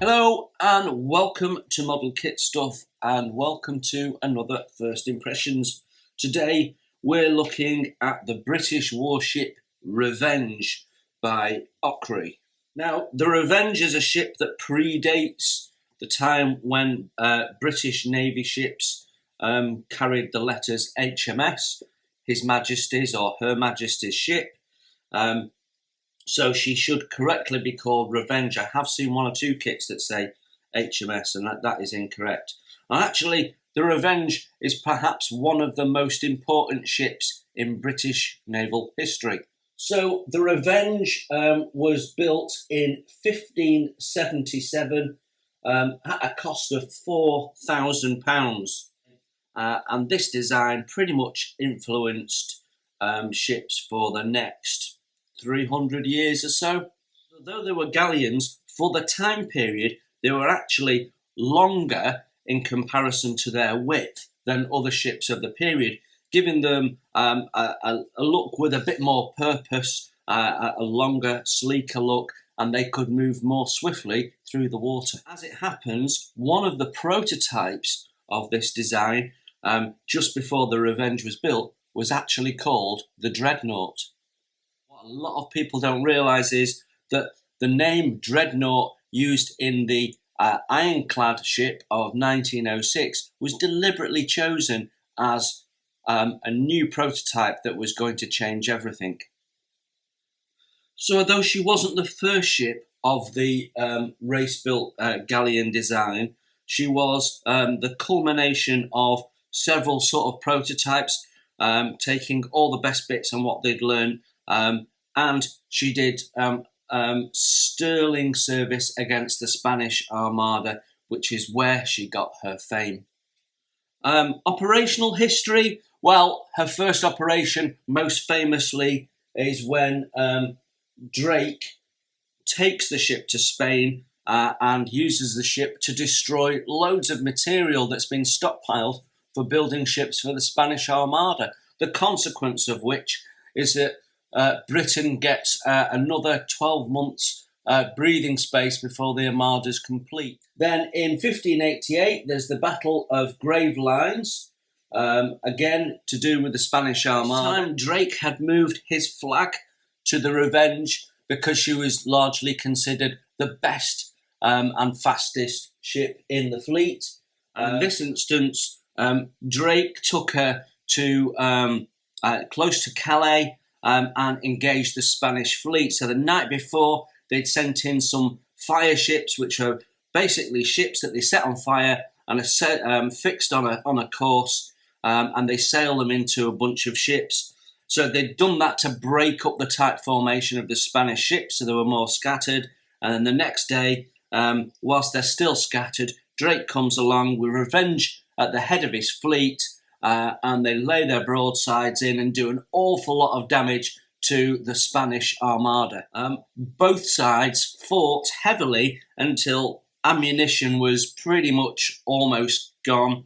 Hello and welcome to Model Kit Stuff and welcome to another First Impressions. Today we're looking at the British warship Revenge by Occre. Now the Revenge is a ship that predates the time when British Navy ships carried the letters HMS, His Majesty's or Her Majesty's ship. So she should correctly be called Revenge. I have seen one or two kits that say HMS, and that is incorrect. And actually, the Revenge is perhaps one of the most important ships in British naval history. So the Revenge was built in 1577 at a cost of £4,000. And this design pretty much influenced ships for the next 300 years or so. Though they were galleons, for the time period, they were actually longer in comparison to their width than other ships of the period, giving them a look with a bit more purpose, a longer, sleeker look, and they could move more swiftly through the water. As it happens, one of the prototypes of this design, just before the Revenge was built, was actually called the Dreadnought. What a lot of people don't realise is that the name Dreadnought used in the ironclad ship of 1906 was deliberately chosen as a new prototype that was going to change everything. So although she wasn't the first ship of the race-built galleon design, she was the culmination of several sort of prototypes, taking all the best bits and what they'd learned. And she did sterling service against the Spanish Armada, which is where she got her fame. Operational history, well, her first operation, most famously, is when Drake takes the ship to Spain and uses the ship to destroy loads of material that's been stockpiled for building ships for the Spanish Armada, the consequence of which is that Britain gets another 12 months breathing space before the Armada is complete. Then in 1588, there's the Battle of Gravelines, again to do with the Spanish Armada. At the time, Drake had moved his flag to the Revenge because she was largely considered the best and fastest ship in the fleet. In this instance, Drake took her to close to Calais, and engaged the Spanish fleet. So the night before, they'd sent in some fire ships, which are basically ships that they set on fire and are fixed on a course, and they sail them into a bunch of ships. So they'd done that to break up the tight formation of the Spanish ships, so they were more scattered. And then the next day, whilst they're still scattered, Drake comes along with Revenge at the head of his fleet, and they lay their broadsides in and do an awful lot of damage to the Spanish Armada. Both sides fought heavily until ammunition was pretty much almost gone.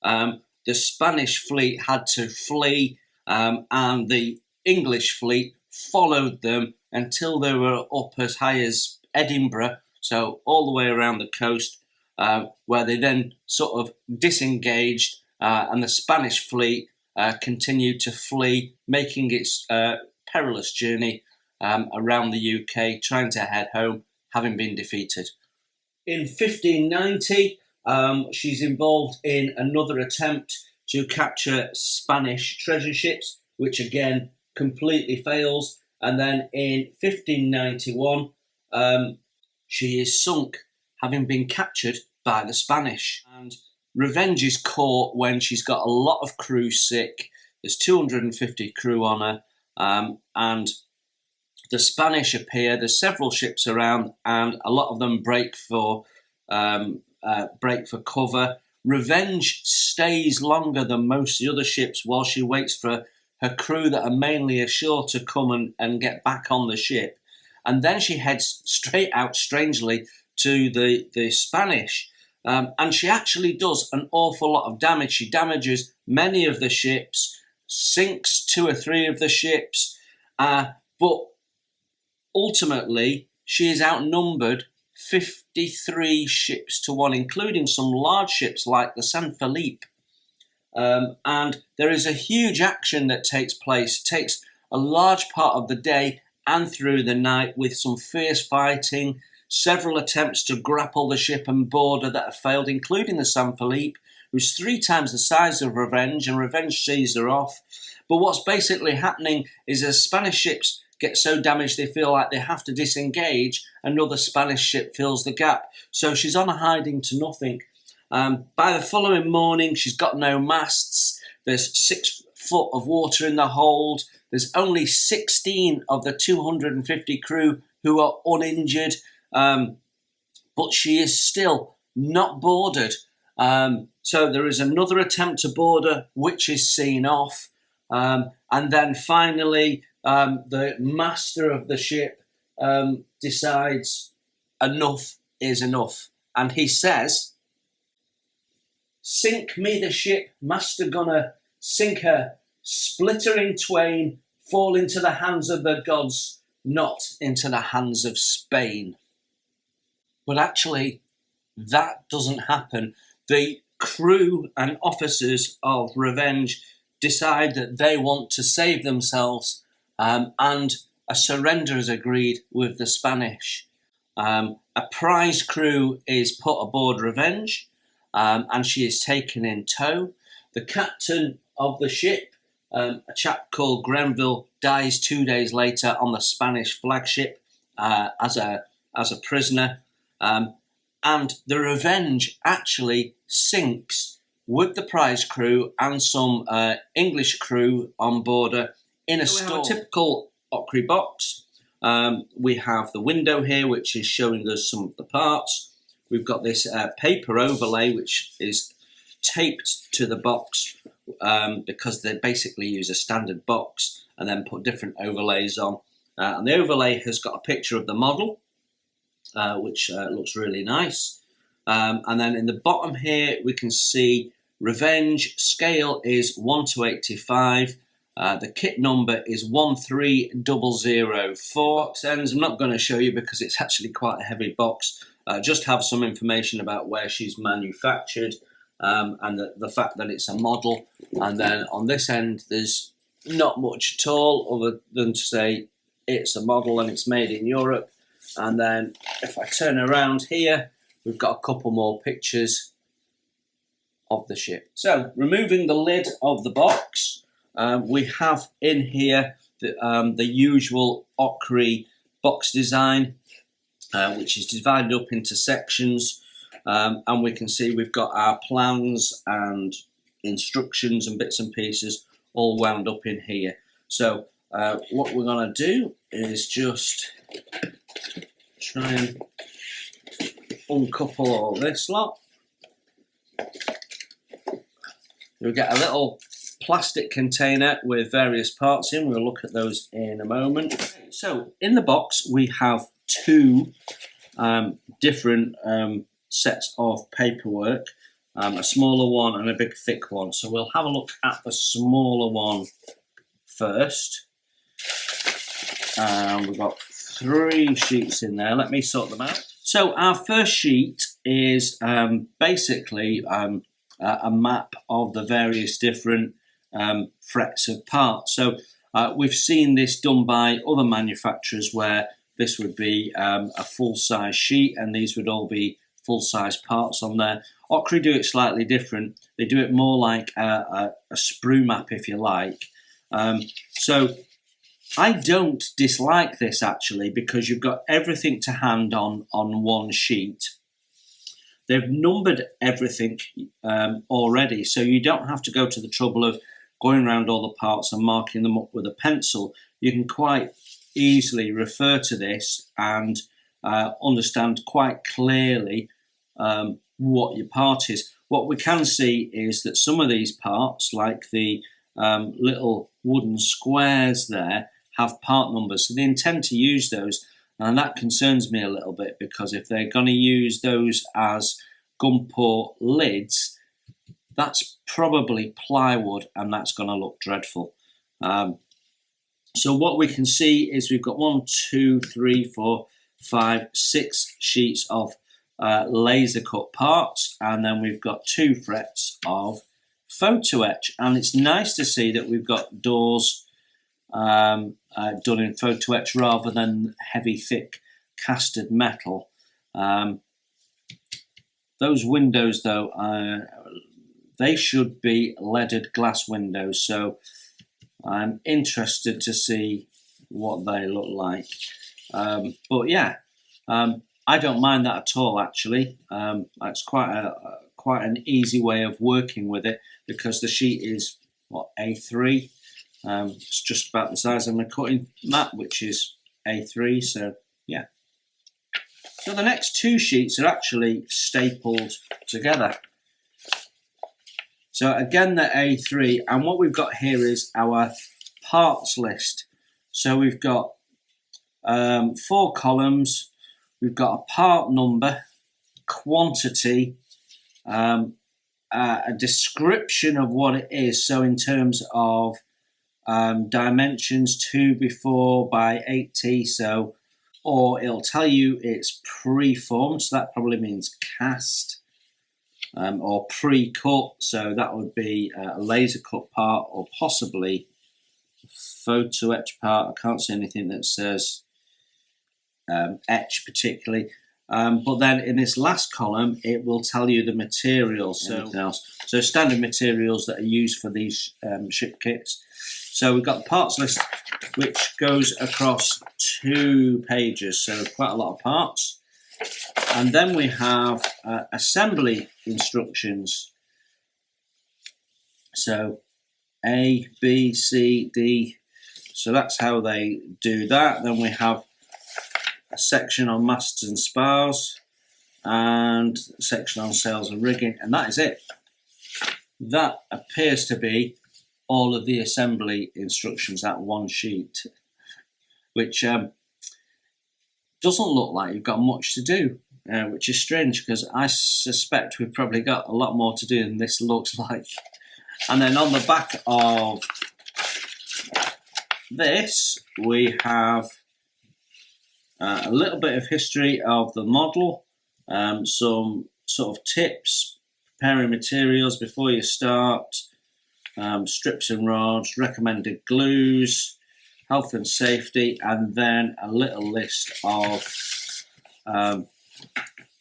The Spanish fleet had to flee, and the English fleet followed them until they were up as high as Edinburgh, so all the way around the coast, where they then sort of disengaged, and the Spanish fleet continued to flee, making its perilous journey around the UK, trying to head home, having been defeated. In 1590, she's involved in another attempt to capture Spanish treasure ships, which again completely fails. And then in 1591, she is sunk, having been captured by the Spanish. And Revenge is caught when she's got a lot of crew sick. There's 250 crew on her, and the Spanish appear. There's several ships around, and a lot of them break for cover. Revenge stays longer than most of the other ships while she waits for her crew that are mainly ashore to come and get back on the ship. And then she heads straight out, strangely, to the Spanish. And she actually does an awful lot of damage. She damages many of the ships, sinks 2 or 3 of the ships, but ultimately she is outnumbered 53 ships to 1, including some large ships like the San Felipe. And there is a huge action that takes place. It takes a large part of the day and through the night, with some fierce fighting, several attempts to grapple the ship and boarder that have failed, including the San Felipe, who's 3 times the size of Revenge, and Revenge sees her off. But what's basically happening is as Spanish ships get so damaged they feel like they have to disengage, another Spanish ship fills the gap. So she's on a hiding to nothing. By the following morning, she's got no masts. There's 6 foot of water in the hold. There's only 16 of the 250 crew who are uninjured, but she is still not boarded. So there is another attempt to board her, which is seen off. And then finally, the master of the ship decides enough is enough. And he says, "Sink me the ship, master gunner, sink her, split her in twain, fall into the hands of the gods, not into the hands of Spain." But actually, that doesn't happen. The crew and officers of Revenge decide that they want to save themselves, and a surrender is agreed with the Spanish. A prize crew is put aboard Revenge, and she is taken in tow. The captain of the ship, a chap called Grenville, dies 2 days later on the Spanish flagship as a prisoner. And the Revenge actually sinks with the prize crew and some English crew on board her in a storm. A typical Occre box. We have the window here, which is showing us some of the parts. We've got this paper overlay, which is taped to the box because they basically use a standard box and then put different overlays on. And the overlay has got a picture of the model, which looks really nice. And then in the bottom here, we can see Revenge scale is 1/85. The kit number is 13004. Box ends, I'm not going to show you because it's actually quite a heavy box. Just have some information about where she's manufactured and the fact that it's a model. And then on this end, there's not much at all other than to say it's a model and it's made in Europe. And then if I turn around here, we've got a couple more pictures of the ship. So removing the lid of the box, we have in here the usual Occre box design, which is divided up into sections, and we can see we've got our plans and instructions and bits and pieces all wound up in here. So what we're going to do is just try and uncouple all this lot. You'll get a little plastic container with various parts in. We'll look at those in a moment. So in the box we have 2 different sets of paperwork, a smaller one and a big thick one. So we'll have a look at the smaller one first. We've got 3 sheets in there. Let me sort them out. So our first sheet is basically a map of the various different frets of parts. So we've seen this done by other manufacturers where this would be a full-size sheet and these would all be full-size parts on there. Occre do it slightly different. They do it more like a sprue map, if you like. So I don't dislike this actually, because you've got everything to hand on one sheet. They've numbered everything already, so you don't have to go to the trouble of going around all the parts and marking them up with a pencil. You can quite easily refer to this and understand quite clearly what your part is. What we can see is that some of these parts, like the little wooden squares there, have part numbers, so they intend to use those, and that concerns me a little bit, because if they're going to use those as gun port lids, that's probably plywood and that's going to look dreadful. So what we can see is we've got 1, 2, 3, 4, 5, 6 sheets of laser cut parts, and then we've got 2 frets of photo etch. And it's nice to see that we've got doors done in photo etch rather than heavy, thick casted metal. Those windows, though, they should be leaded glass windows, so I'm interested to see what they look like. But yeah, I don't mind that at all, actually. It's quite an easy way of working with it, because the sheet is, what, A3? It's just about the size of my cutting mat, which is A3, so yeah. So the next 2 sheets are actually stapled together. So again, they're A3, and what we've got here is our parts list. So we've got 4 columns. We've got a part number, quantity, a description of what it is. So in terms of dimensions, 2x4 by 8t, so, or it'll tell you it's pre-formed, so that probably means cast, or pre-cut, so that would be a laser cut part, or possibly a photo etch part. I can't see anything that says etch particularly. But then in this last column, it will tell you the materials, so anything else. So standard materials that are used for these ship kits. So we've got the parts list, which goes across 2 pages, so quite a lot of parts. And then we have assembly instructions. So A, B, C, D. So that's how they do that. Then we have a section on masts and spars, and a section on sails and rigging, and that is it. That appears to be all of the assembly instructions, that one sheet, which doesn't look like you've got much to do, which is strange, because I suspect we've probably got a lot more to do than this looks like. And then on the back of this, we have a little bit of history of the model, some sort of tips, preparing materials before you start, strips and rods, recommended glues, health and safety, and then a little list of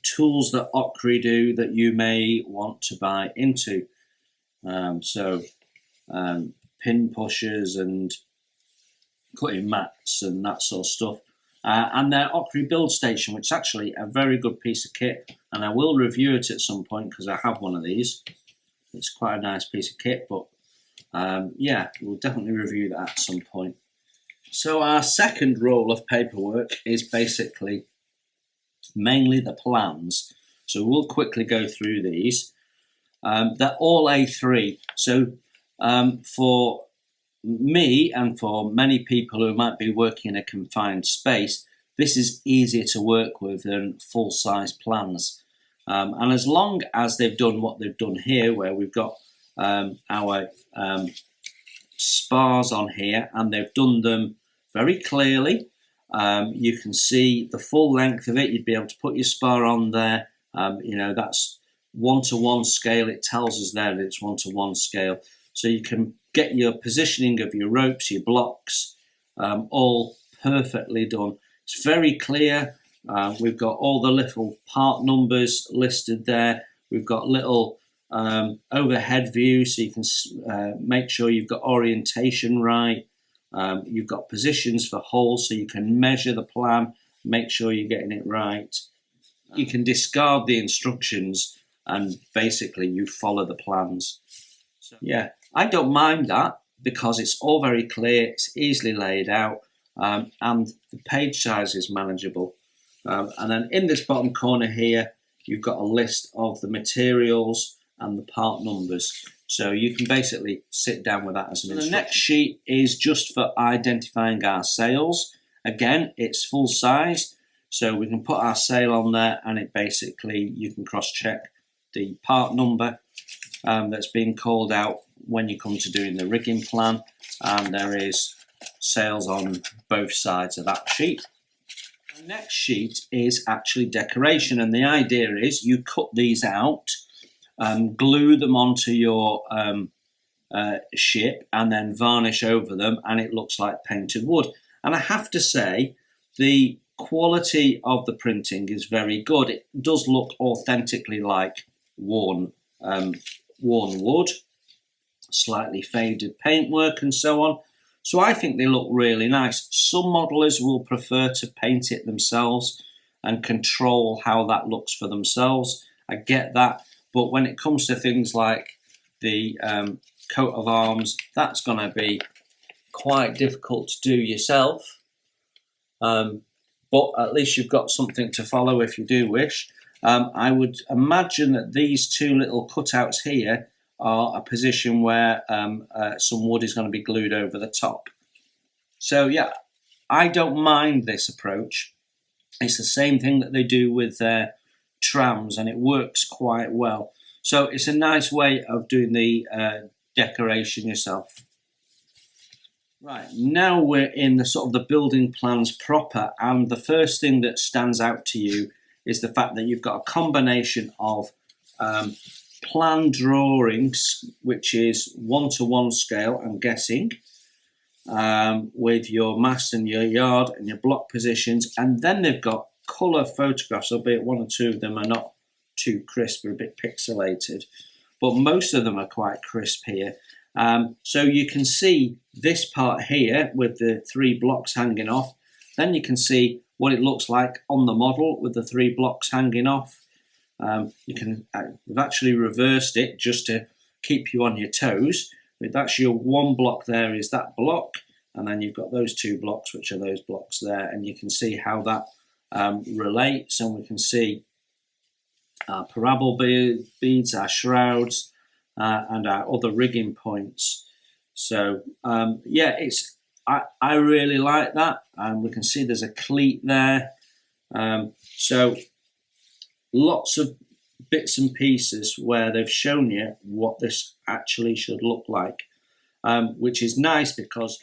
tools that Occre do that you may want to buy into. Pin pushers and cutting mats and that sort of stuff. And their Occre build station, which is actually a very good piece of kit, and I will review it at some point because I have one of these. It's quite a nice piece of kit, but yeah, we'll definitely review that at some point. So our second roll of paperwork is basically mainly the plans. So we'll quickly go through these. They're all A3. So for me and for many people who might be working in a confined space, this is easier to work with than full-size plans. And as long as they've done what they've done here, where we've got our spars on here, and they've done them very clearly, you can see the full length of it. You'd be able to put your spar on there. You know, that's 1-to-1 scale. It tells us there that it's 1-to-1 scale. So you can get your positioning of your ropes, your blocks, all perfectly done. It's very clear. We've got all the little part numbers listed there. We've got little overhead views, so you can make sure you've got orientation right. You've got positions for holes, so you can measure the plan, make sure you're getting it right. You can discard the instructions and basically you follow the plans. So, yeah, I don't mind that because it's all very clear, it's easily laid out, and the page size is manageable. And then in this bottom corner here, you've got a list of the materials and the part numbers. So you can basically sit down with that as an instruction. The next sheet is just for identifying our sails. Again, it's full size, so we can put our sail on there and it basically, you can cross-check the part number that's being called out when you come to doing the rigging plan, and there is sails on both sides of that sheet. The next sheet is actually decoration, and the idea is you cut these out, glue them onto your ship, and then varnish over them, and it looks like painted wood. And I have to say, the quality of the printing is very good. It does look authentically like worn wood, slightly faded paintwork and so on. So I think they look really nice. Some modelers will prefer to paint it themselves and control how that looks for themselves. I get that, but when it comes to things like the coat of arms, that's going to be quite difficult to do yourself. But at least you've got something to follow if you do wish. I would imagine that these two little cutouts here are a position where some wood is going to be glued over the top. So yeah, I don't mind this approach. It's the same thing that they do with their trams, and it works quite well. So it's a nice way of doing the decoration yourself. Right, now we're in the sort of the building plans proper, and the first thing that stands out to you is the fact that you've got a combination of plan drawings, which is 1:1 scale, I'm guessing, with your mast and your yard and your block positions, and then they've got colour photographs, albeit one or two of them are not too crisp, they're a bit pixelated, but most of them are quite crisp here. So you can see this part here with the 3 blocks hanging off. Then you can see what it looks like on the model with the 3 blocks hanging off. We've actually reversed it just to keep you on your toes. That's your 1 block there is that block, and then you've got those 2 blocks, which are those blocks there, and you can see how that relates, and we can see our parabol beads, our shrouds, and our other rigging points. So yeah, I really like that, and we can see there's a cleat there. So lots of bits and pieces where they've shown you what this actually should look like, which is nice because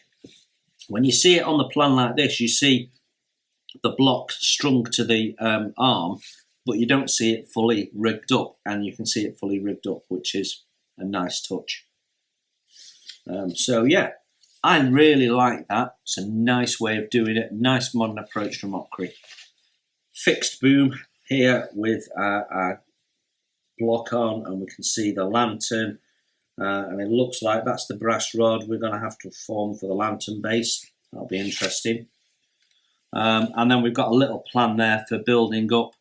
when you see it on the plan like this, you see the block strung to the arm, but you don't see it fully rigged up, and you can see it fully rigged up, which is a nice touch. So yeah, I really like that. It's a nice way of doing it, nice modern approach from Occre. Fixed boom here with our block on, and we can see the lantern, and it looks like that's the brass rod we're going to have to form for the lantern base. That'll be interesting. And then we've got a little plan there for building up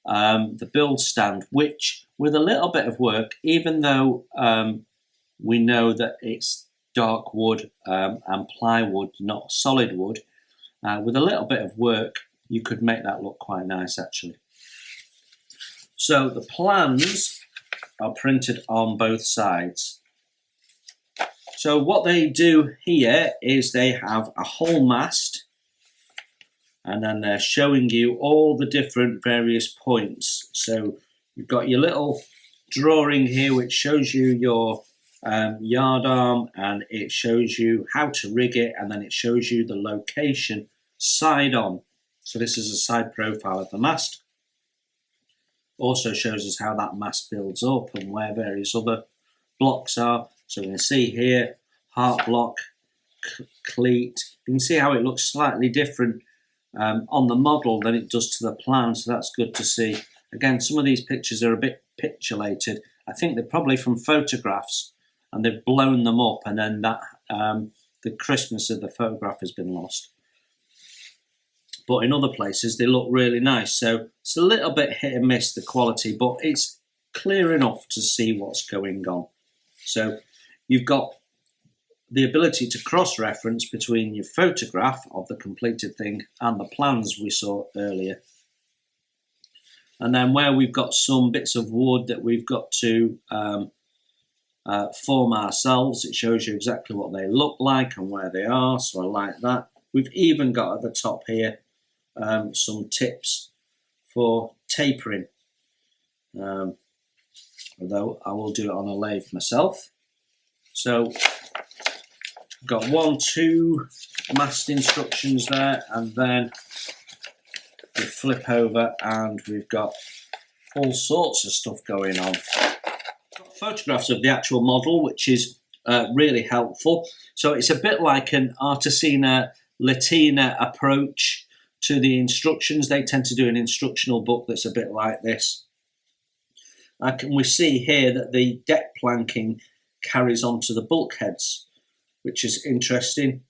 the build stand, which with a little bit of work, even though we know that it's dark wood and plywood, not solid wood, with a little bit of work you could make that look quite nice actually. So the plans are printed on both sides. So what they do here is they have a whole mast, and then they're showing you all the different various points. So you've got your little drawing here which shows you your yard arm, and it shows you how to rig it, and then it shows you the location side on. So this is a side profile of the mast. Also shows us how that mast builds up and where various other blocks are. So we can see here, heart block, cleat. You can see how it looks slightly different on the model than it does to the plan, so that's good to see. Again, some of these pictures are a bit pixelated. I think they're probably from photographs, and they've blown them up, and then that the crispness of the photograph has been lost. But in other places they look really nice, so it's a little bit hit and miss, the quality, but it's clear enough to see what's going on. So you've got the ability to cross-reference between your photograph of the completed thing and the plans we saw earlier. And then where we've got some bits of wood that we've got to form ourselves, it shows you exactly what they look like and where they are, so I like that. We've even got at the top here some tips for tapering, although I will do it on a lathe myself. So got 1, 2 mast instructions there, and then we flip over and we've got all sorts of stuff going on. Got photographs of the actual model, which is really helpful. So it's a bit like an Artesina Latina approach to the instructions. They tend to do an instructional book that's a bit like this. We see here that the deck planking carries on to the bulkheads, which is interesting.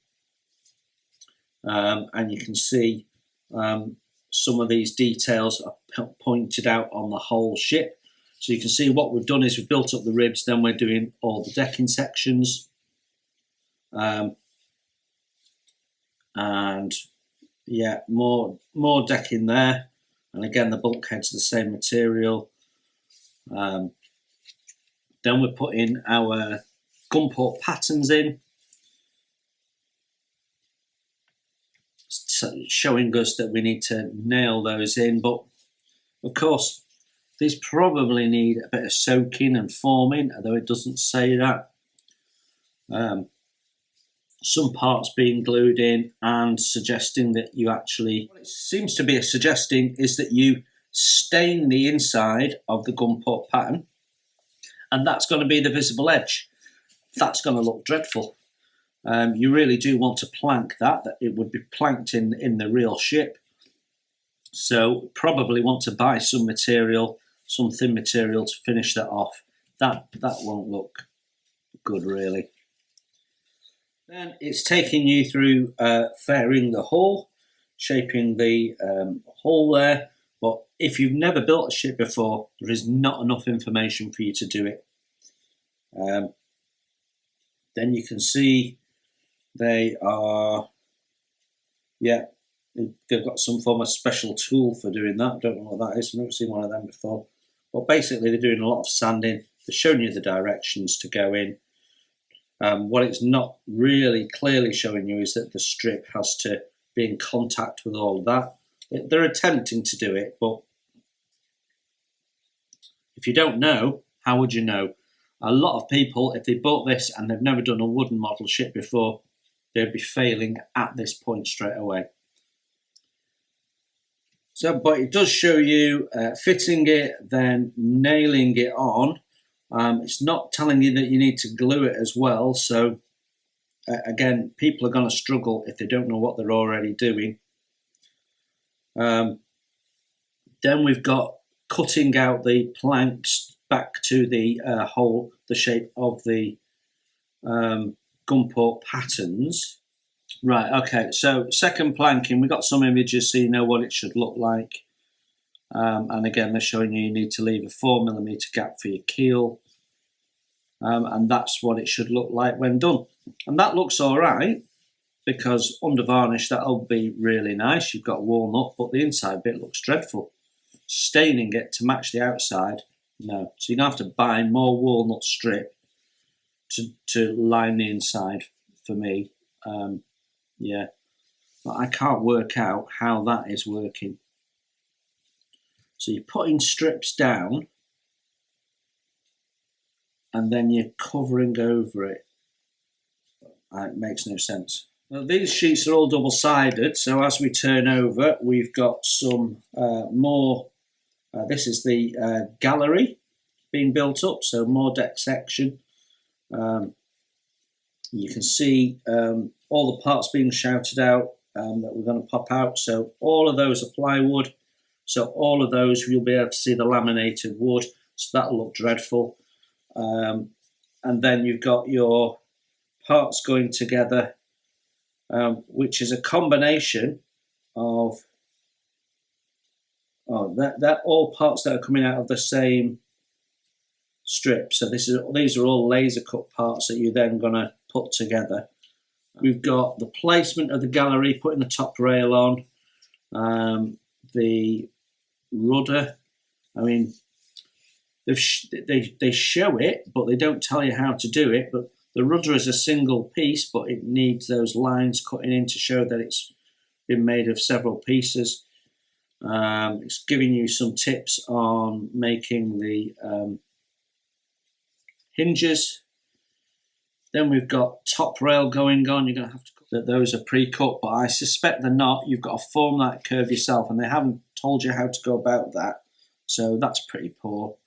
And you can see some of these details are pointed out on the whole ship. So you can see what we've done is we've built up the ribs, then we're doing all the decking sections. And yeah, more decking there. And again, the bulkhead's the same material. Then we're putting our gunport patterns in, so showing us that we need to nail those in. But of course, these probably need a bit of soaking and forming, although it doesn't say that. Some parts being glued in and suggesting that you actually, what it seems to be suggesting is that you stain the inside of the gunport pattern, and that's going to be the visible edge. That's going to look dreadful. You really do want to plank that it would be planked in the real ship. So probably want to buy some material, some thin material to finish that off. That won't look good really. Then it's taking you through fairing the hull, shaping the hull there. But if you've never built a ship before, there is not enough information for you to do it. Then you can see they are, yeah, they've got some form of special tool for doing that. I don't know what that is. I've never seen one of them before. But basically, they're doing a lot of sanding. They're showing you the directions to go in. What it's not really clearly showing you is that the strip has to be in contact with all of that. They're attempting to do it, but if you don't know, how would you know? A lot of people, if they bought this and they've never done a wooden model ship before, they'd be failing at this point straight away. So, but it does show you fitting it, then nailing it on. It's not telling you that you need to glue it as well. So again, people are going to struggle if they don't know what they're already doing. Then we've got cutting out the planks back to the hole, the shape of the gunport patterns. Right, okay, so second planking, we've got some images so you know what it should look like. And again, they're showing you need to leave a 4mm gap for your keel. And that's what it should look like when done. And that looks all right, because under varnish, that'll be really nice. You've got walnut, but the inside bit looks dreadful. Staining it to match the outside, no. So you're going to have to buy more walnut strip to line the inside for me. Yeah, but I can't work out how that is working. So you're putting strips down and then you're covering over it. It makes no sense. Well, these sheets are all double-sided, so as we turn over, we've got some more. This is the gallery being built up, so more deck section. You can see all the parts being shouted out that we're going to pop out. So all of those are plywood. So all of those, you'll be able to see the laminated wood. So that'll look dreadful. And then you've got your parts going together, which is a combination of that all parts that are coming out of the same strip. So these are all laser cut parts that you're then going to put together. We've got the placement of the gallery, putting the top rail on, the rudder. I mean, they show it, but they don't tell you how to do it. But the rudder is a single piece, but it needs those lines cutting in to show that it's been made of several pieces. It's giving you some tips on making the hinges. Then we've got top rail going on. You're going to have to cut that those are pre-cut, but I suspect they're not. You've got to form that curve yourself, and they haven't told you how to go about that. So that's pretty poor.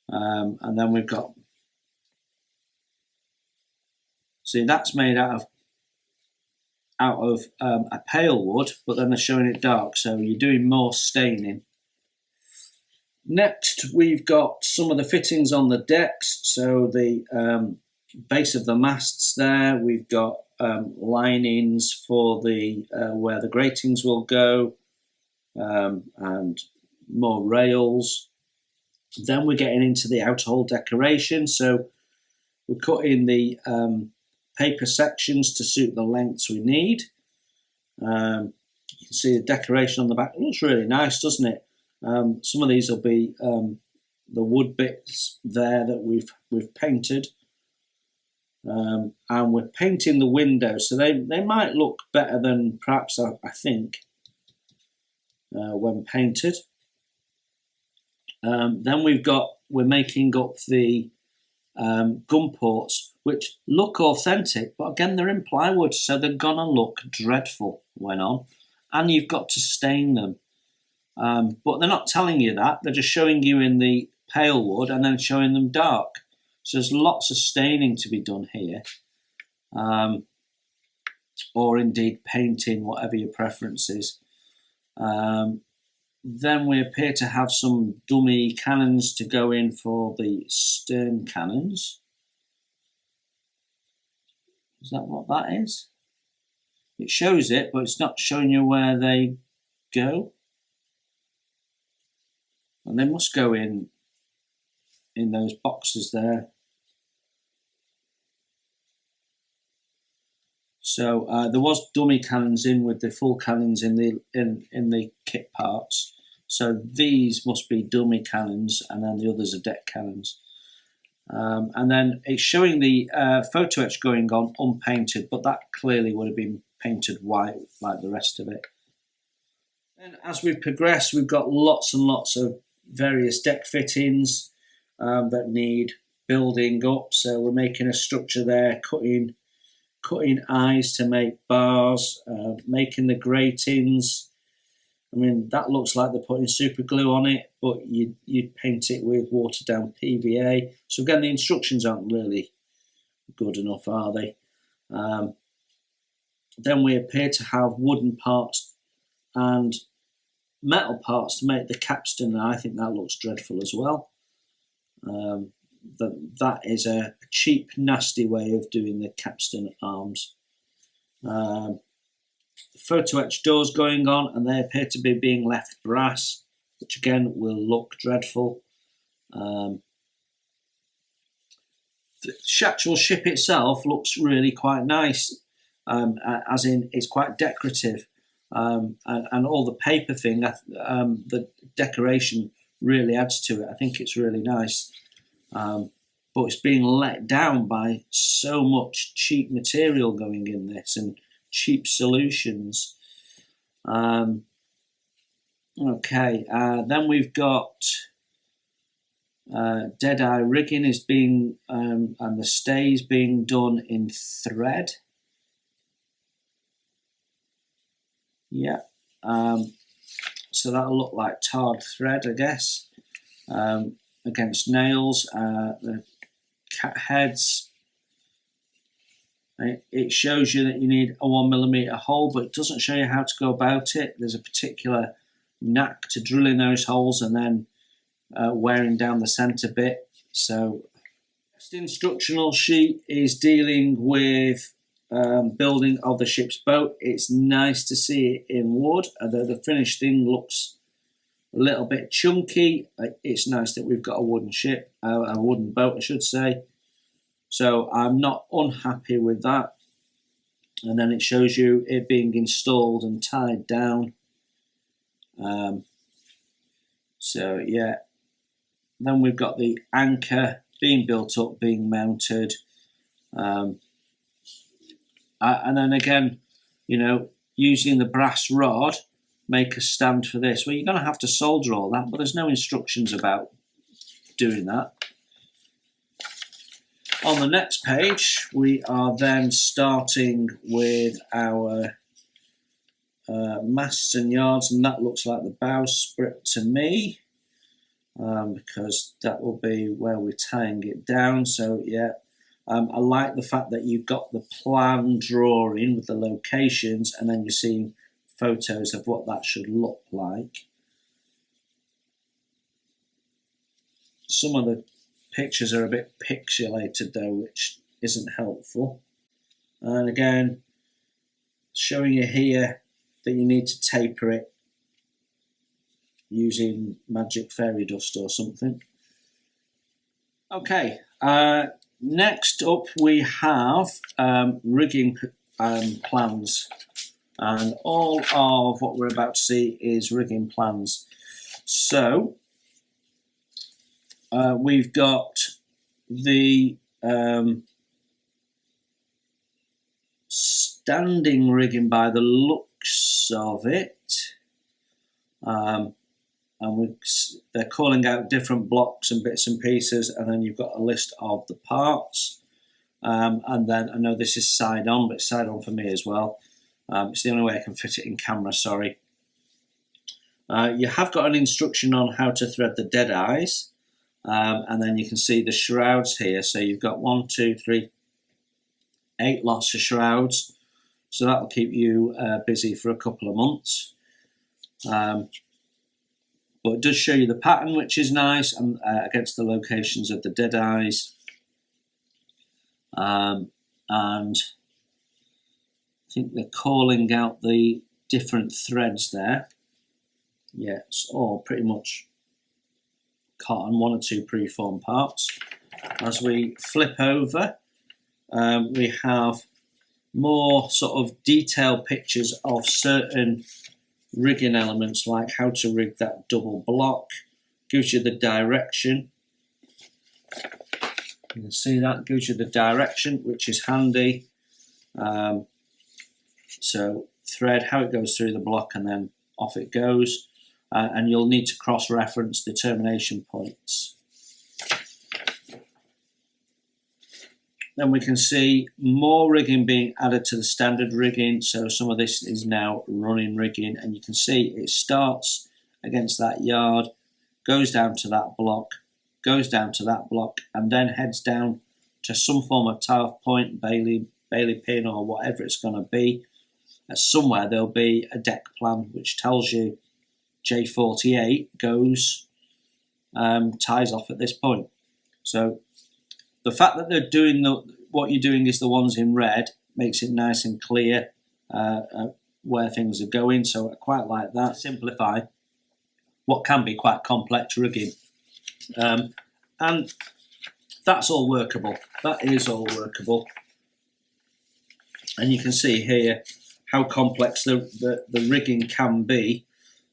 And then we've got, see, that's made out of a pale wood, but then they're showing it dark, so you're doing more staining. Next, we've got some of the fittings on the decks. So the base of the masts there, we've got linings for the where the gratings will go, and more rails. Then we're getting into the outer hull decoration. So we're cutting the paper sections to suit the lengths we need. You can see the decoration on the back. It looks really nice, doesn't it? Some of these will be the wood bits there that we've painted, and we're painting the windows, so they might look better than perhaps I think when painted. Then we're making up the gun ports, which look authentic, but again they're in plywood, so they're gonna look dreadful when on, and you've got to stain them. But they're not telling you that, they're just showing you in the pale wood and then showing them dark. So there's lots of staining to be done here, or indeed painting, whatever your preference is. Then we appear to have some dummy cannons to go in for the stern cannons. Is that what that is? It shows it, but it's not showing you where they go. And they must go in those boxes there. So there was dummy cannons in with the full cannons in the kit parts. So these must be dummy cannons, and then the others are deck cannons. And then it's showing the photo etch going on unpainted, but that clearly would have been painted white like the rest of it. And as we progress, we've got lots and lots of various deck fittings that need building up. So we're making a structure there, cutting eyes to make bars, making the gratings. I mean, that looks like they're putting super glue on it, but you'd paint it with watered down PVA. So again, the instructions aren't really good enough, are they? Then we appear to have wooden parts and metal parts to make the capstan, and I think that looks dreadful as well. That is a cheap, nasty way of doing the capstan arms. Photo etch doors going on, and they appear to be being left brass, which again will look dreadful. The actual ship itself looks really quite nice, as in it's quite decorative, and all the paper thing, the decoration really adds to it. I think it's really nice, but it's being let down by so much cheap material going in this and cheap solutions. Okay, then we've got Deadeye rigging is being and the stays being done in thread. Yeah, so that'll look like tarred thread, I guess, against nails. The cat heads, it shows you that you need a 1mm hole, but it doesn't show you how to go about it. There's a particular knack to drilling those holes and then wearing down the centre bit. So next instructional sheet is dealing with building of the ship's boat. It's nice to see it in wood, although the finished thing looks a little bit chunky. It's nice that we've got a wooden ship, a wooden boat I should say. So I'm not unhappy with that. And then it shows you it being installed and tied down. So yeah, then we've got the anchor being built up, being mounted. And then again, you know, using the brass rod, make a stand for this. Well, you're going to have to solder all that, but there's no instructions about doing that. On the next page, we are then starting with our masts and yards, and that looks like the bowsprit to me, because that will be where we're tying it down. So yeah, I like the fact that you've got the plan drawing with the locations, and then you're seeing photos of what that should look like. Some of the pictures are a bit pixelated though, which isn't helpful. And again, showing you here that you need to taper it using magic fairy dust or something. Okay, next up we have rigging plans, and all of what we're about to see is rigging plans. So we've got the standing rigging by the looks of it, and they're calling out different blocks and bits and pieces, and then you've got a list of the parts, and then I know this is side on, but it's side on for me as well. It's the only way I can fit it in camera, sorry. You have got an instruction on how to thread the dead eyes, and then you can see the shrouds here. So you've got 1, 2, 3, 8 lots of shrouds, so that will keep you busy for a couple of months. But it does show you the pattern, which is nice, and against the locations of the dead eyes. And I think they're calling out the different threads there. Yeah, it's all pretty much cotton, 1 or 2 preformed parts. As we flip over, we have more sort of detailed pictures of certain rigging elements, like how to rig that double block. Gives you the direction. You can see that gives you the direction, which is handy. So thread, how it goes through the block, and then off it goes. And you'll need to cross-reference the termination points. Then we can see more rigging being added to the standard rigging. So some of this is now running rigging, and you can see it starts against that yard, goes down to that block, goes down to that block, and then heads down to some form of tie-off point, Bailey pin, or whatever it's going to be. Somewhere there'll be a deck plan which tells you J48 goes, ties off at this point. So the fact that they're doing what you're doing is the ones in red makes it nice and clear where things are going. So I quite like that. Simplify what can be quite complex rigging, and that's all workable. That is all workable, and you can see here how complex the rigging can be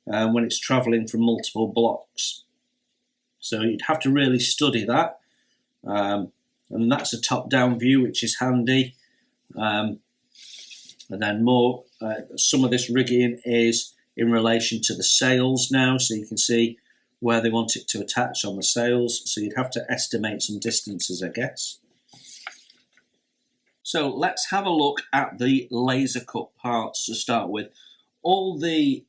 when it's travelling from multiple blocks. So you'd have to really study that. And that's a top-down view, which is handy. And then more, some of this rigging is in relation to the sails now, so you can see where they want it to attach on the sails. So you'd have to estimate some distances, I guess. So let's have a look at the laser cut parts to start with. All the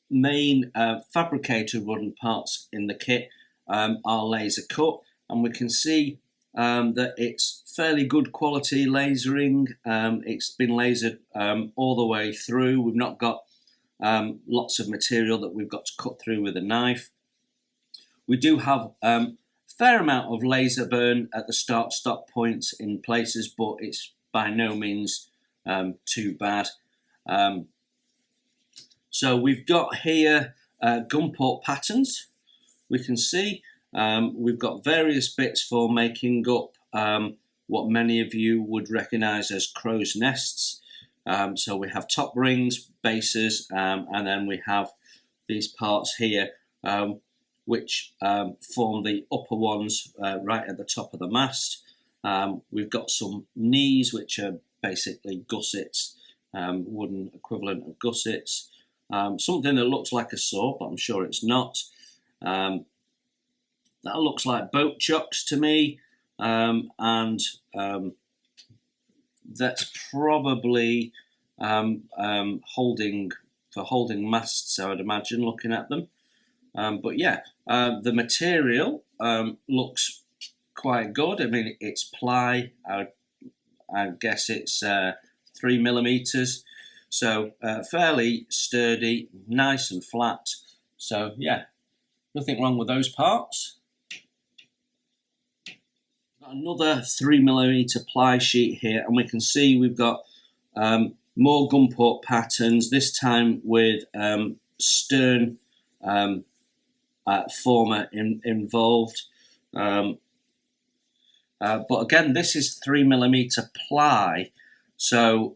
main fabricated wooden parts in the kit are laser cut, and we can see that it's fairly good quality lasering. It's been lasered all the way through. We've not got lots of material that we've got to cut through with a knife. We do have a fair amount of laser burn at the start-stop points in places, but it's by no means too bad. So we've got here gunport patterns. We can see we've got various bits for making up what many of you would recognise as crow's nests. So we have top rings, bases, and then we have these parts here, which form the upper ones right at the top of the mast. We've got some knees, which are basically gussets, wooden equivalent of gussets. Something that looks like a saw, but I'm sure it's not. That looks like boat chocks to me. and that's probably holding masts, I would imagine, looking at them. But yeah, the material looks quite good. I mean, it's ply. I guess it's 3mm, so fairly sturdy, nice and flat. So yeah, nothing wrong with those parts. Got another 3mm ply sheet here, and we can see we've got more gunport patterns, this time with stern former involved. But again, this is 3mm ply, so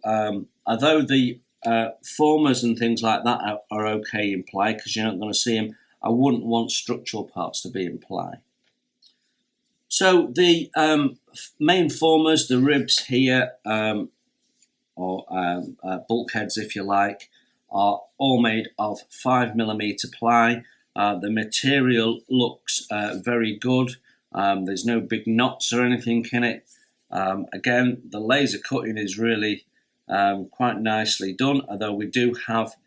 although the formers and things like that are okay in ply because you're not going to see them, I wouldn't want structural parts to be in ply. So the main formers, the ribs here, or bulkheads if you like, are all made of 5mm ply. The material looks very good. There's no big knots or anything in it. Again, the laser cutting is really quite nicely done, although we do have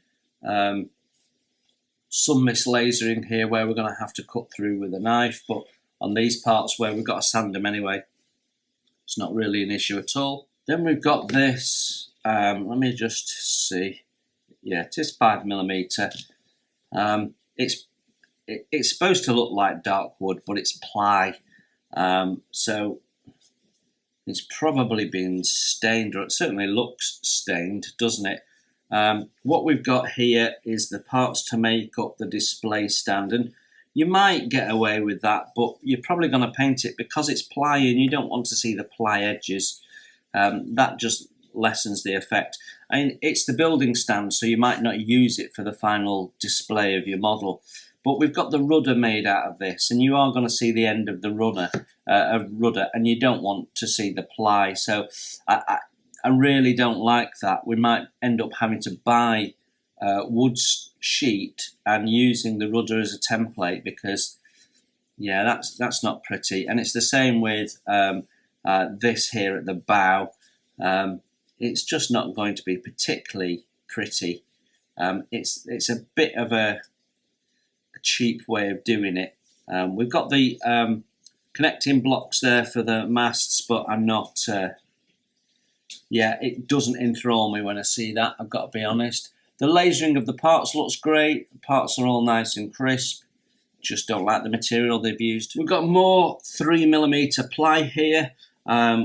some mislasering here where we're going to have to cut through with a knife, but on these parts where we've got to sand them anyway, it's not really an issue at all. Then we've got this, let me just see, yeah, it is 5mm. It's supposed to look like dark wood, but it's ply, so it's probably been stained, or it certainly looks stained, doesn't it? What we've got here is the parts to make up the display stand, and you might get away with that, but you're probably going to paint it because it's ply and you don't want to see the ply edges. That just lessens the effect. I mean, it's the building stand, so you might not use it for the final display of your model. But we've got the rudder made out of this, and you are going to see the end of the rudder, and you don't want to see the ply. So I really don't like that. We might end up having to buy wood sheet and using the rudder as a template because, yeah, that's not pretty. And it's the same with this here at the bow. It's just not going to be particularly pretty. It's a bit of a cheap way of doing it. We've got the connecting blocks there for the masts, but I'm not. Yeah, it doesn't enthrall me when I see that, I've got to be honest. The lasering of the parts looks great. The parts are all nice and crisp. Just don't like the material they've used. We've got more 3mm ply here.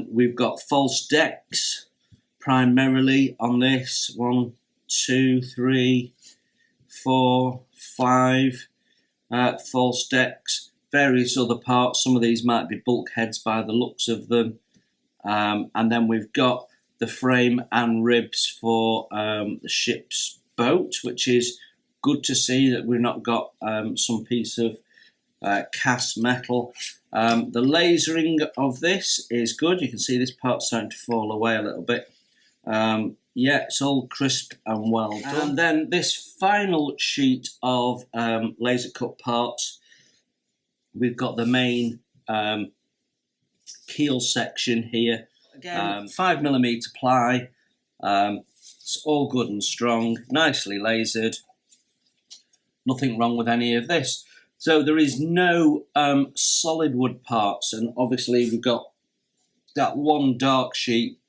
We've got false decks primarily on this. 1, 2, 3, 4, 5 false decks. Various other parts. Some of these might be bulkheads by the looks of them. And then we've got the frame and ribs for the ship's boat, which is good to see that we've not got some piece of cast metal. The lasering of this is good. You can see this part's starting to fall away a little bit. Yeah, it's all crisp and well done. And then this final sheet of laser cut parts, we've got the main keel section here. Again, 5mm ply. It's all good and strong, nicely lasered. Nothing wrong with any of this. So there is no solid wood parts, and obviously we've got that one dark sheet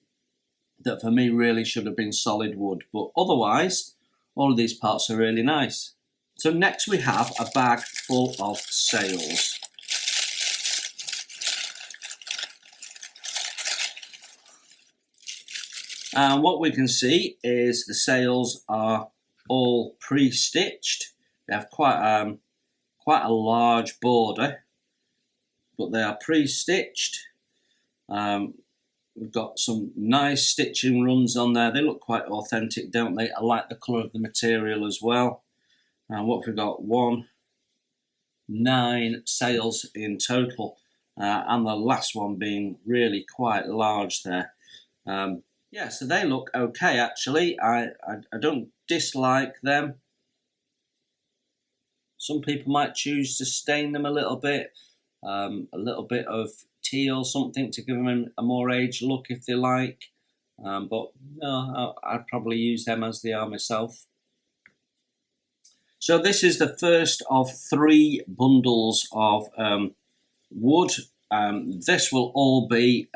that for me really should have been solid wood, but otherwise all of these parts are really nice. So next we have a bag full of sails. And what we can see is the sails are all pre-stitched. They have quite a large border, but they are pre-stitched. We've got some nice stitching runs on there. They look quite authentic, don't they? I like the colour of the material as well. And what we've got, 9 sails in total, and the last one being really quite large there. Yeah, so they look okay actually. I don't dislike them. Some people might choose to stain them a little bit of tea or something to give them a more aged look if they like. But no, I'd probably use them as they are myself. So this is the first of 3 bundles of wood. This will all be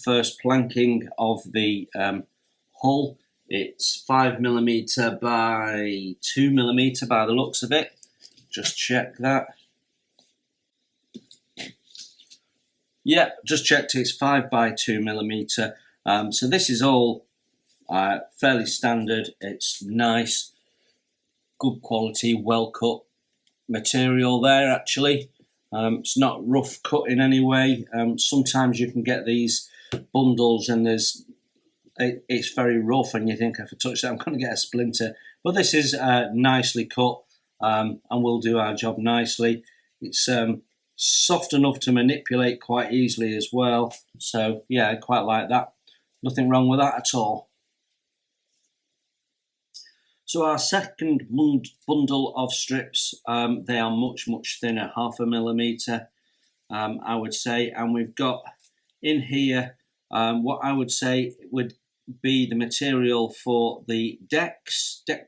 first planking of the hull. It's 5mm by 2mm by the looks of it. Just check that. Yeah, just checked, it's 5 by 2mm. So this is all fairly standard. It's nice, good quality, well cut material there actually. It's not rough cut in any way. Sometimes you can get these bundles and it's very rough and you think if I touch that I'm going to get a splinter. But this is nicely cut and will do our job nicely. It's soft enough to manipulate quite easily as well. So yeah, I quite like that. Nothing wrong with that at all. So our second bundle of strips, they are much thinner, 0.5mm, I would say. And we've got in here what I would say would be the material for the deck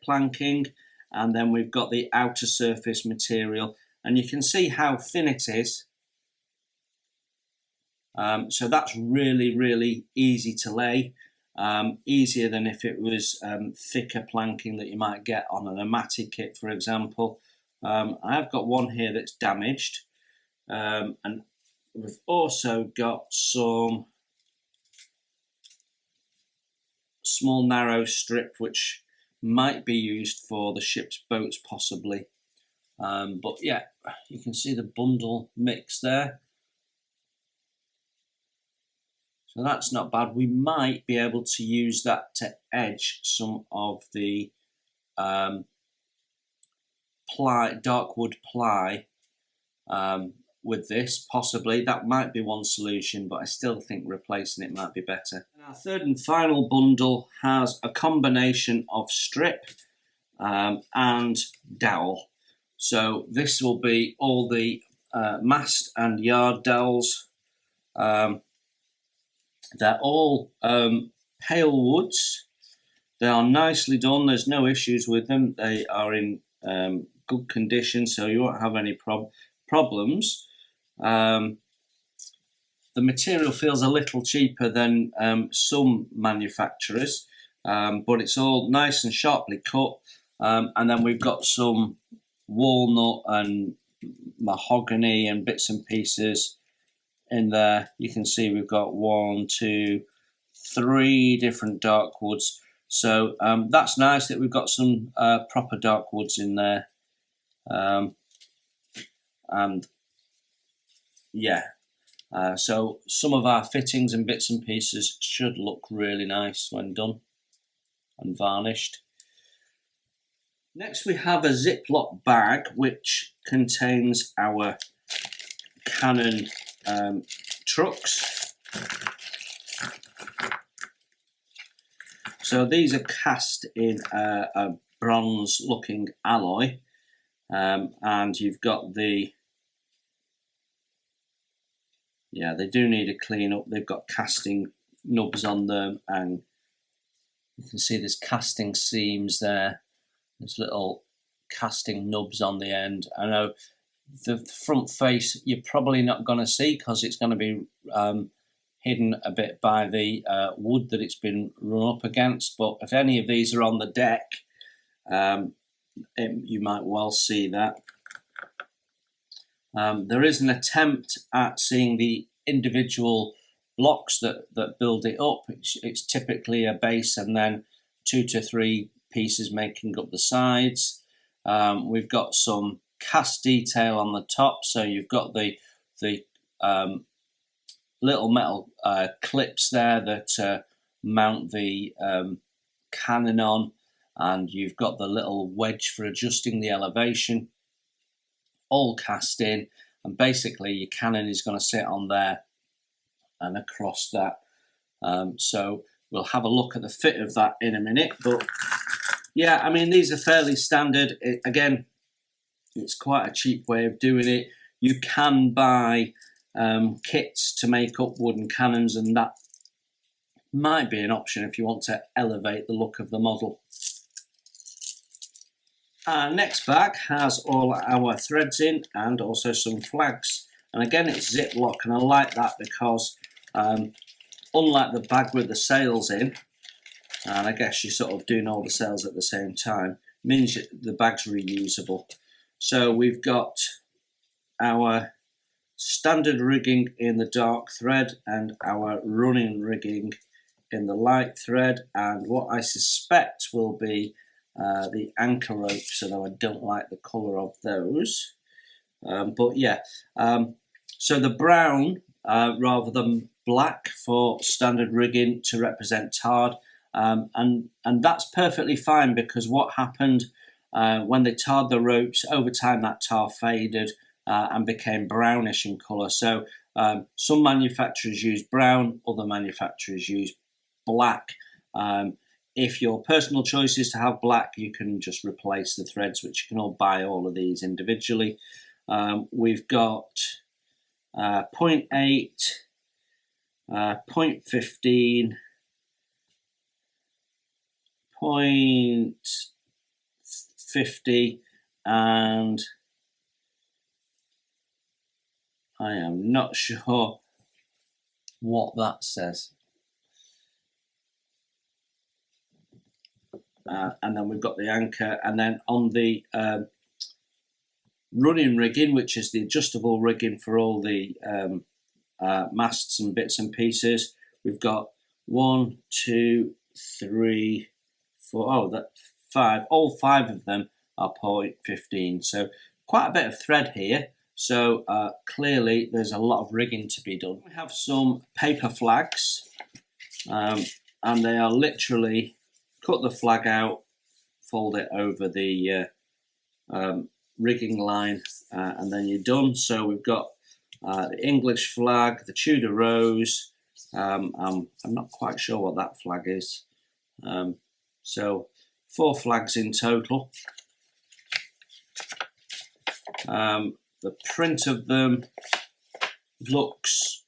planking, and then we've got the outer surface material. And you can see how thin it is. So that's really easy to lay. Easier than if it was thicker planking that you might get on an Amati kit, for example. I've got one here that's damaged, and we've also got some small narrow strip which might be used for the ship's boats possibly. But yeah, you can see the bundle mix there. So that's not bad. We might be able to use that to edge some of the dark wood ply with this, possibly. That might be one solution, but I still think replacing it might be better. And our third and final bundle has a combination of strip and dowel. So this will be all the mast and yard dowels. They're all pale woods. They are nicely done. There's no issues with them. They are in good condition, so you won't have any problems. The material feels a little cheaper than some manufacturers, but it's all nice and sharply cut. And then we've got some walnut and mahogany and bits and pieces in there. You can see we've got 1, 2, 3 different dark woods. So that's nice that we've got some proper dark woods in there. And yeah, so some of our fittings and bits and pieces should look really nice when done and varnished. Next we have a Ziploc bag which contains our Canon trucks. So these are cast in a bronze looking alloy, and you've got they do need a clean up. They've got casting nubs on them, and you can see there's casting seams there. There's little casting nubs on the end. I know the front face you're probably not going to see because it's going to be hidden a bit by the wood that it's been run up against, but if any of these are on the deck, you might well see that. There is an attempt at seeing the individual blocks that build it up. It's typically a base and then 2 to 3 pieces making up the sides. We've got some cast detail on the top, so you've got the little metal clips there that mount the cannon on, and you've got the little wedge for adjusting the elevation, all cast in, and basically your cannon is going to sit on there and across that. So we'll have a look at the fit of that in a minute, but yeah, I mean, these are fairly standard. Again, it's quite a cheap way of doing it. You can buy kits to make up wooden cannons, and that might be an option if you want to elevate the look of the model. Our next bag has all our threads in and also some flags, and again it's Ziploc, and I like that because unlike the bag with the sails in, and I guess you're sort of doing all the sails at the same time, means the bag's reusable. So we've got our standard rigging in the dark thread and our running rigging in the light thread, and what I suspect will be the anchor ropes, although I don't like the colour of those. But yeah, so the brown rather than black for standard rigging to represent tarred, and that's perfectly fine, because what happened when they tarred the ropes, over time that tar faded and became brownish in colour. So some manufacturers use brown, other manufacturers use black. If your personal choice is to have black, you can just replace the threads, which you can all buy all of these individually. We've got 0.8, 0.15, 0.50, and I am not sure what that says. And then we've got the anchor, and then on the running rigging, which is the adjustable rigging for all the masts and bits and pieces, we've got 1, 2, 3, 4, 5. All 5 of them are 0.15. So quite a bit of thread here. So clearly there's a lot of rigging to be done. We have some paper flags, and they are literally cut the flag out, fold it over the rigging line, and then you're done. So we've got the English flag, the Tudor rose. I'm not quite sure what that flag is. So 4 flags in total. The print of them looks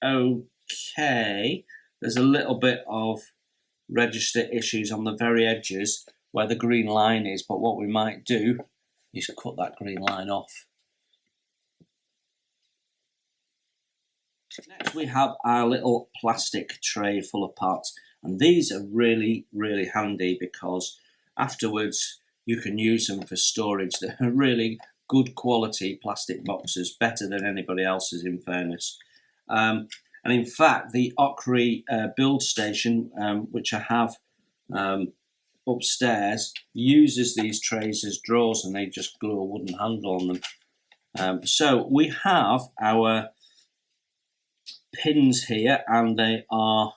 okay. There's a little bit of register issues on the very edges where the green line is, but what we might do is cut that green line off. Next we have our little plastic tray full of parts, and these are really handy because afterwards you can use them for storage. They're really good quality plastic boxes, better than anybody else's in fairness. And in fact, the Occre build station, which I have upstairs, uses these trays as drawers, and they just glue a wooden handle on them. So we have our pins here, and they are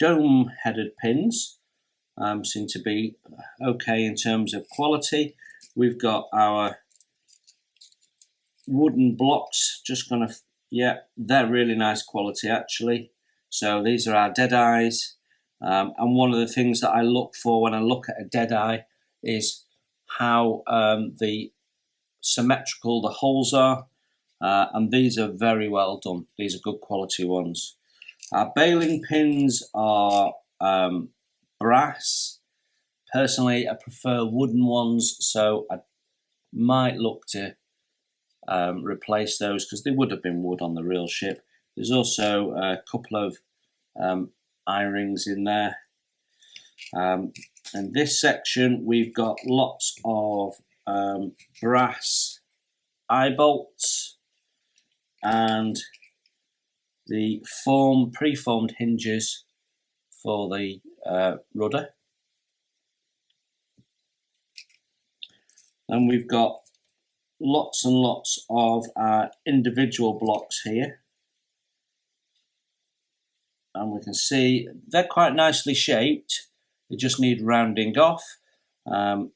dome-headed pins. Seem to be okay in terms of quality. We've got our wooden blocks, just gonna, yeah, they're really nice quality actually. So these are our dead eyes, and one of the things that I look for when I look at a dead eye is how the symmetrical the holes are, and these are very well done. These are good quality ones. Our baling pins are brass. Personally, I prefer wooden ones, so I might look to replace those because they would have been wood on the real ship. There's also a couple of eye-rings in there. And this section we've got lots of brass eye bolts and the pre-formed hinges for the rudder. And we've got lots and lots of individual blocks here, and we can see they're quite nicely shaped. They just need rounding off, and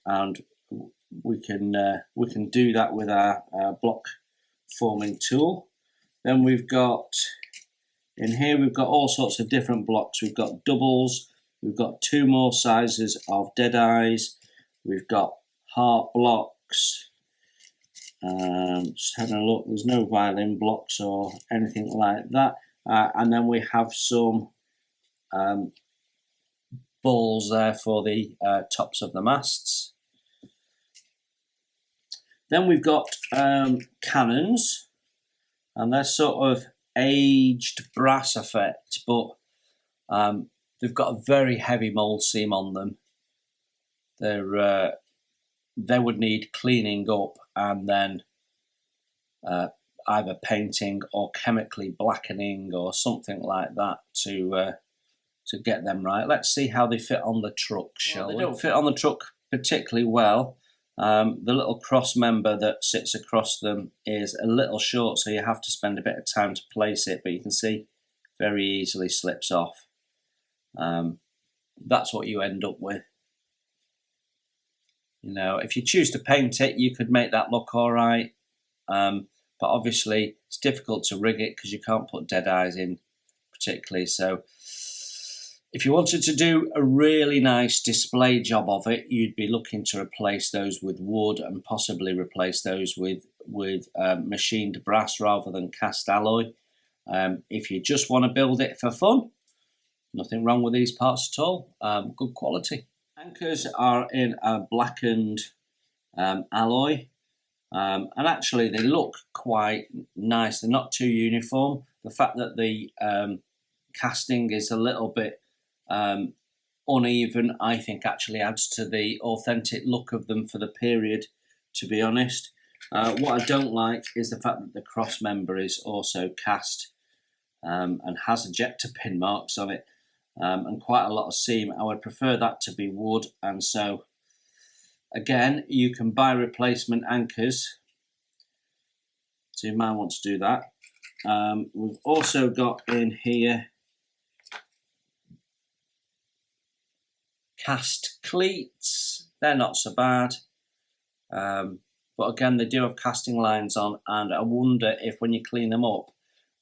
we can do that with our block forming tool. Then we've got in here, we've got all sorts of different blocks. We've got doubles, we've got 2 more sizes of dead eyes, we've got heart blocks, Just having a look, there's no violin blocks or anything like that. And then we have some balls there for the tops of the masts. Then we've got cannons, and they're sort of aged brass effect, but they've got a very heavy mould seam on them. They would need cleaning up and then either painting or chemically blackening or something like that to get them right. Let's see how they fit on the truck, shall we? They don't fit on the truck particularly well. The little cross member that sits across them is a little short, so you have to spend a bit of time to place it, but you can see very easily slips off. That's what you end up with. You know, if you choose to paint it, you could make that look all right, but obviously it's difficult to rig it because you can't put dead eyes in particularly. So if you wanted to do a really nice display job of it, you'd be looking to replace those with wood and possibly replace those with machined brass rather than cast alloy. If you just want to build it for fun, nothing wrong with these parts at all. Good quality. Anchors are in a blackened alloy, and actually they look quite nice. They're not too uniform. The fact that the casting is a little bit uneven, I think actually adds to the authentic look of them for the period, to be honest. What I don't like is the fact that the cross member is also cast and has ejector pin marks on it. And quite a lot of seam. I would prefer that to be wood, and so again you can buy replacement anchors, so you might want to do that. We've also got in here cast cleats. They're not so bad, but again they do have casting lines on, and I wonder if when you clean them up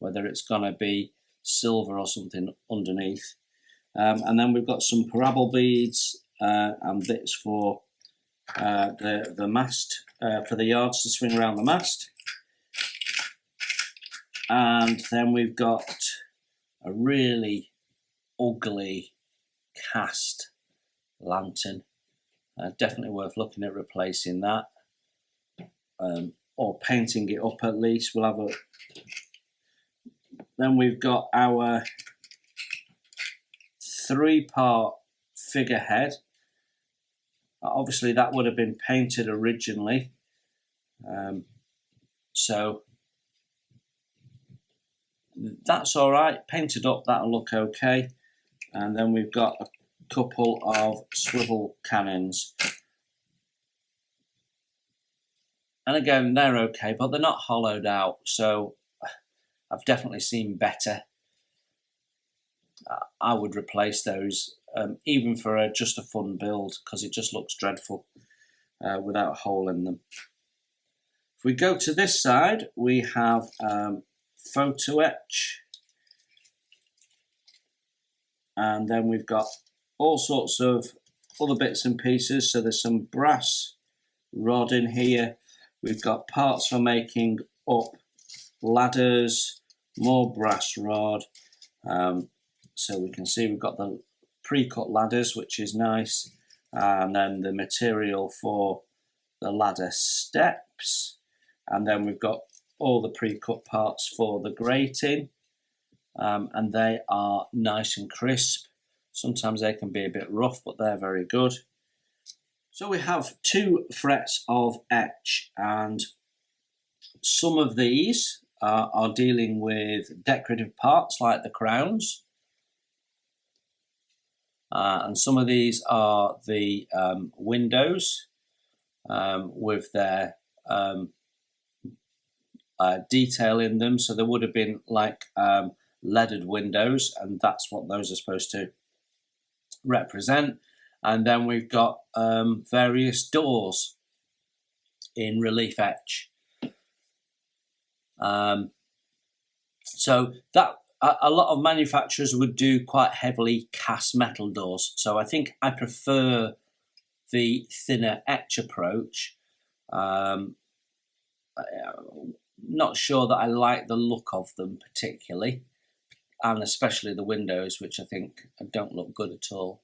whether it's going to be silver or something underneath. And then we've got some parabol beads and bits for the mast, for the yards to swing around the mast. And then we've got a really ugly cast lantern. Definitely worth looking at replacing that, or painting it up at least. We'll have a. Then we've got our 3-part figurehead. Obviously that would have been painted originally, so that's all right. Painted up, that'll look okay. And then we've got a couple of swivel cannons, and again they're okay, but they're not hollowed out, so I've definitely seen better. I would replace those, even for just a fun build, because it just looks dreadful without a hole in them. If we go to this side, we have photo etch, and then we've got all sorts of other bits and pieces. So there's some brass rod in here. We've got parts for making up ladders, more brass rod. So we can see we've got the pre-cut ladders, which is nice, and then the material for the ladder steps, and then we've got all the pre-cut parts for the grating, and they are nice and crisp. Sometimes they can be a bit rough, but they're very good. So we have 2 frets of etch, and some of these are dealing with decorative parts like the crowns. And some of these are the windows with their detail in them. So there would have been like leaded windows, and that's what those are supposed to represent. And then we've got various doors in relief etch. So that a lot of manufacturers would do quite heavily cast metal doors. So I think I prefer the thinner etch approach. not sure that I like the look of them particularly, and especially the windows, which I think don't look good at all.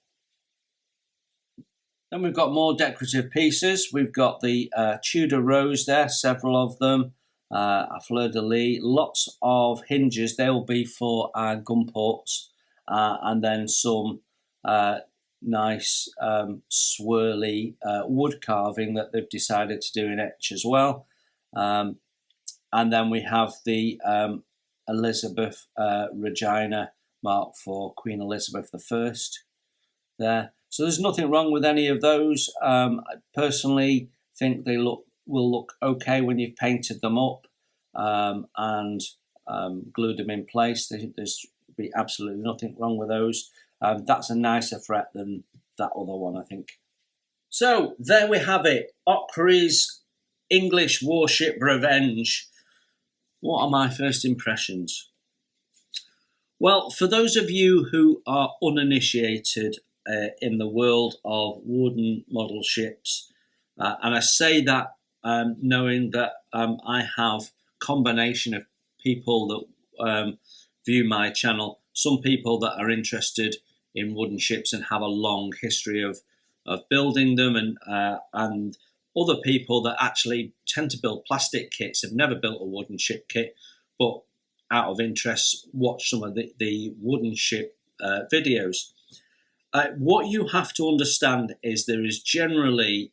Then we've got more decorative pieces. We've got the Tudor rose there, several of them, a fleur-de-lis, lots of hinges. They will be for our gun ports, and then some nice swirly wood carving that they've decided to do in etch as well. And then we have the Elizabeth Regina mark for Queen Elizabeth I there. So there's nothing wrong with any of those. I personally think they will look okay when you've painted them up and glued them in place. There's be absolutely nothing wrong with those. That's a nicer fret than that other one, I think. So there we have it. Occre's English warship Revenge. What are my first impressions? Well, for those of you who are uninitiated in the world of wooden model ships, and I say that knowing that I have combination of people that view my channel, some people that are interested in wooden ships and have a long history of building them, and other people that actually tend to build plastic kits, have never built a wooden ship kit, but out of interest watch some of the wooden ship videos. What you have to understand is there is generally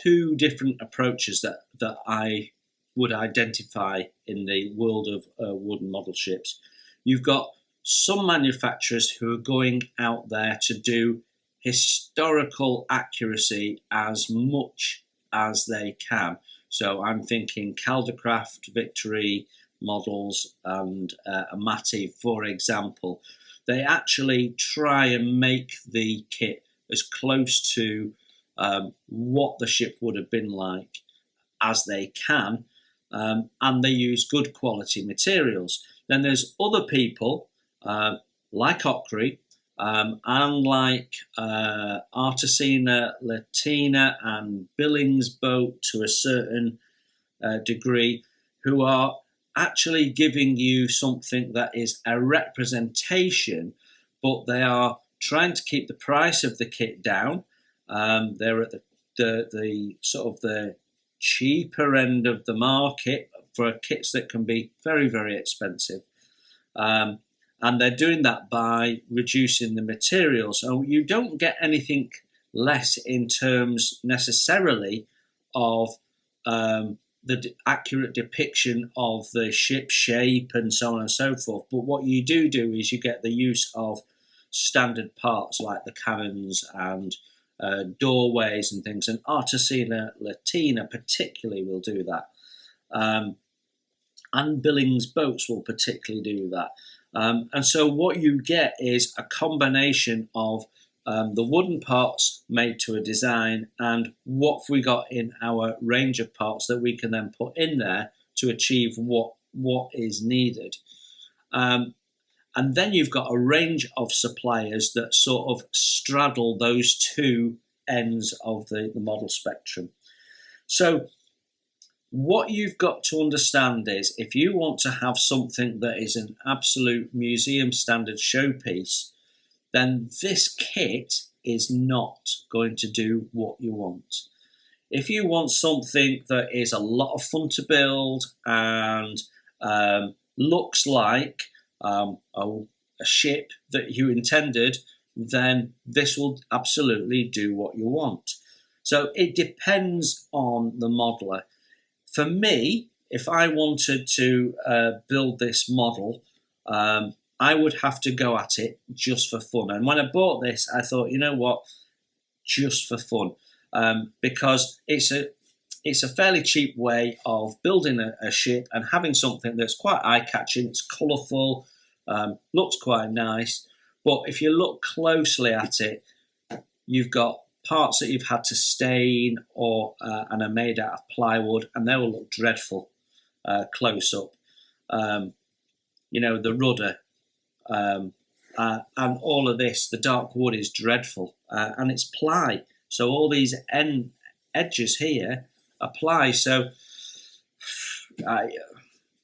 two different approaches that I would identify in the world of wooden model ships. You've got some manufacturers who are going out there to do historical accuracy as much as they can. So I'm thinking Caldercraft, Victory models, and Amati, for example. They actually try and make the kit as close to what the ship would have been like as they can, and they use good quality materials. Then there's other people like Occre and like Artesina Latina and Billings Boat to a certain degree, who are actually giving you something that is a representation, but they are trying to keep the price of the kit down. They're at the sort of the cheaper end of the market for kits that can be very, very expensive. And they're doing that by reducing the materials. So you don't get anything less in terms necessarily of the accurate depiction of the ship shape and so on and so forth. But what you do is you get the use of standard parts like the cannons and doorways and things. And Artesina Latina particularly will do that. And Billings boats will particularly do that. And so what you get is a combination of the wooden parts made to a design and what we got in our range of parts that we can then put in there to achieve what is needed. And then you've got a range of suppliers that sort of straddle those two ends of the model spectrum. So what you've got to understand is if you want to have something that is an absolute museum standard showpiece, then this kit is not going to do what you want. If you want something that is a lot of fun to build and looks like a ship that you intended, then this will absolutely do what you want. So it depends on the modeler. For me, if I wanted to build this model, I would have to go at it just for fun. And when I bought this, I thought, you know what, just for fun, because it's a fairly cheap way of building a ship and having something that's quite eye-catching. It's colourful, looks quite nice. But if you look closely at it, you've got parts that you've had to stain or and are made out of plywood, and they will look dreadful close up. You know, the rudder. And all of this, the dark wood is dreadful, and it's ply. So all these edges here are ply. So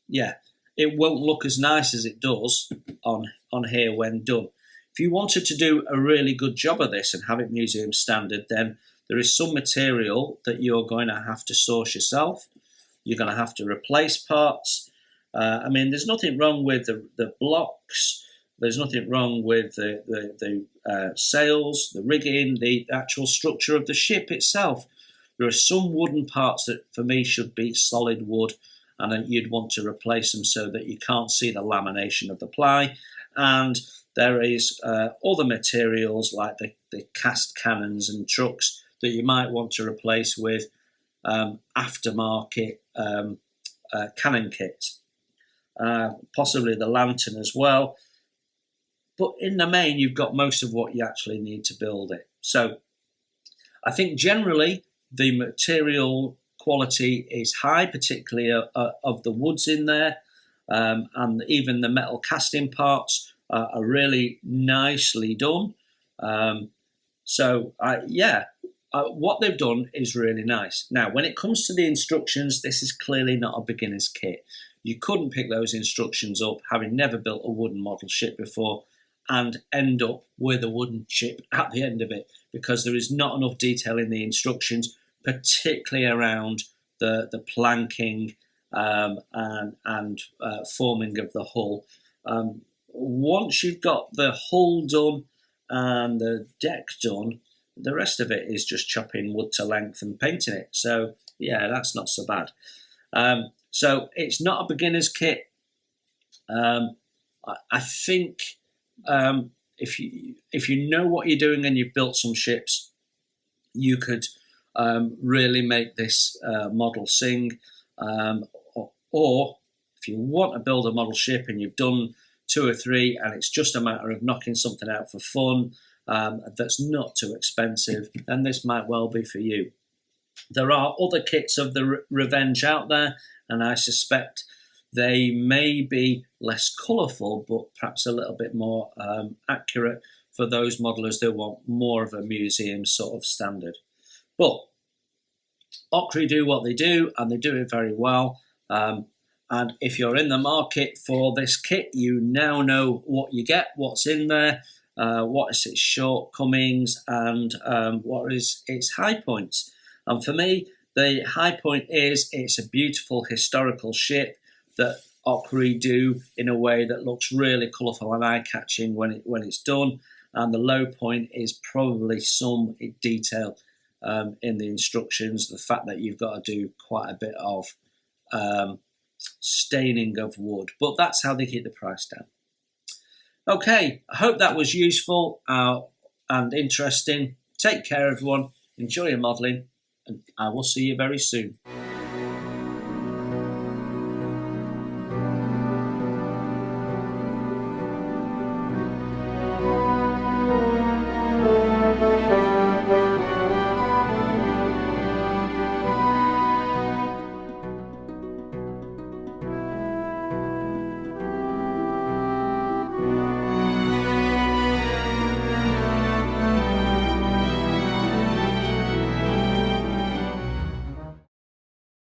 yeah, it won't look as nice as it does on here when done. If you wanted to do a really good job of this and have it museum standard, then there is some material that you're going to have to source yourself. You're going to have to replace parts. I mean, there's nothing wrong with the blocks. There's nothing wrong with the sails, the rigging, the actual structure of the ship itself. There are some wooden parts that, for me, should be solid wood, and you'd want to replace them so that you can't see the lamination of the ply. And there is other materials like the cast cannons and trucks that you might want to replace with aftermarket cannon kits. Possibly the lantern as well. But in the main, you've got most of what you actually need to build it. So I think generally the material quality is high, particularly of the woods in there. And even the metal casting parts are really nicely done. What they've done is really nice. Now, when it comes to the instructions, this is clearly not a beginner's kit. You couldn't pick those instructions up, having never built a wooden model ship before, and end up with a wooden ship at the end of it, because there is not enough detail in the instructions, particularly around the planking and forming of the hull. Once you've got the hull done and the deck done, the rest of it is just chopping wood to length and painting it. So yeah, that's not so bad. So it's not a beginner's kit. I think if you know what you're doing and you've built some ships, you could really make this model sing. Or if you want to build a model ship and you've done 2 or 3 and it's just a matter of knocking something out for fun, that's not too expensive, then this might well be for you. There are other kits of the Revenge out there, and I suspect they may be less colourful, but perhaps a little bit more accurate for those modelers that want more of a museum sort of standard. But Occre do what they do, and they do it very well. And if you're in the market for this kit, you now know what you get, what's in there, what is its shortcomings, and what is its high points. And for me, the high point is it's a beautiful historical ship that Occre do in a way that looks really colourful and eye-catching when it's done. And the low point is probably some detail in the instructions, the fact that you've got to do quite a bit of staining of wood. But that's how they keep the price down. Okay, I hope that was useful and interesting. Take care, everyone. Enjoy your modelling, and I will see you very soon.